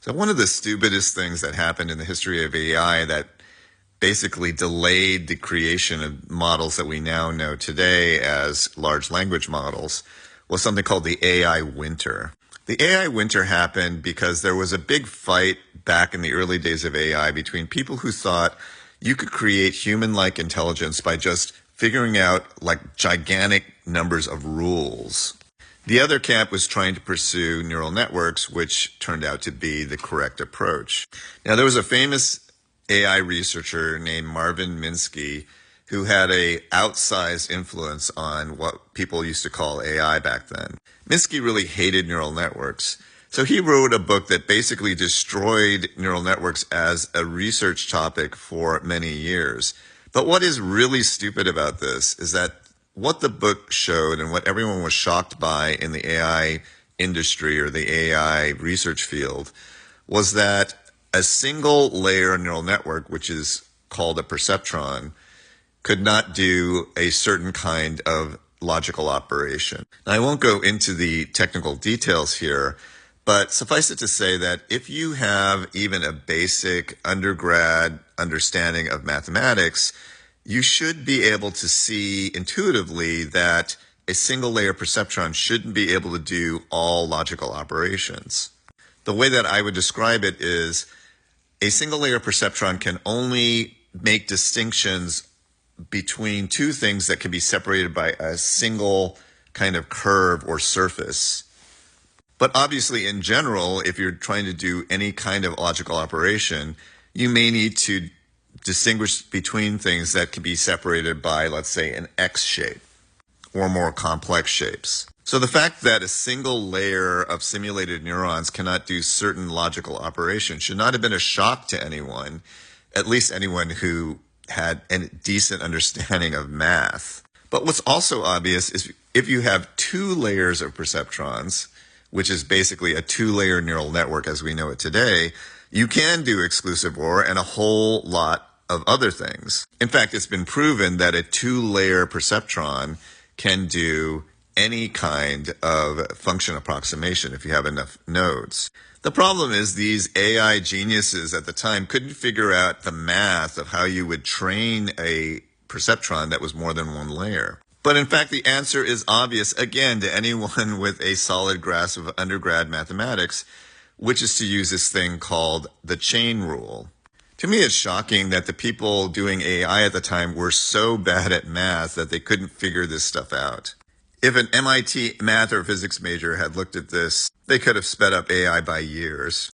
So one of the stupidest things that happened in the history of AI that basically delayed the creation of models that we now know today as large language models was something called the AI winter. The AI winter happened because there was a big fight back in the early days of AI between people who thought you could create human-like intelligence by just figuring out like gigantic numbers of rules. The other camp was trying to pursue neural networks, which turned out to be the correct approach. Now, there was a famous AI researcher named Marvin Minsky who had a outsized influence on what people used to call AI back then. Minsky really hated neural networks, so he wrote a book that basically destroyed neural networks as a research topic for many years. But what is really stupid about this is that what the book showed and what everyone was shocked by in the AI industry or the AI research field was that a single layer neural network, which is called a perceptron, could not do a certain kind of logical operation. Now, I won't go into the technical details here, but suffice it to say that if you have even a basic undergrad understanding of mathematics, you should be able to see intuitively that a single layer perceptron shouldn't be able to do all logical operations. The way that I would describe it is a single layer perceptron can only make distinctions between two things that can be separated by a single kind of curve or surface. But obviously, in general, if you're trying to do any kind of logical operation, you may need to distinguish between things that can be separated by, let's say, an X shape or more complex shapes. So the fact that a single layer of simulated neurons cannot do certain logical operations should not have been a shock to anyone, at least anyone who had a decent understanding of math. But what's also obvious is if you have two layers of perceptrons, which is basically a two-layer neural network as we know it today, you can do exclusive OR and a whole lot of other things. In fact, it's been proven that a two-layer perceptron can do any kind of function approximation if you have enough nodes. The problem is these AI geniuses at the time couldn't figure out the math of how you would train a perceptron that was more than one layer. But in fact, the answer is obvious, again, to anyone with a solid grasp of undergrad mathematics, which is to use this thing called the chain rule. To me, it's shocking that the people doing AI at the time were so bad at math that they couldn't figure this stuff out. If an MIT math or physics major had looked at this, they could have sped up AI by years.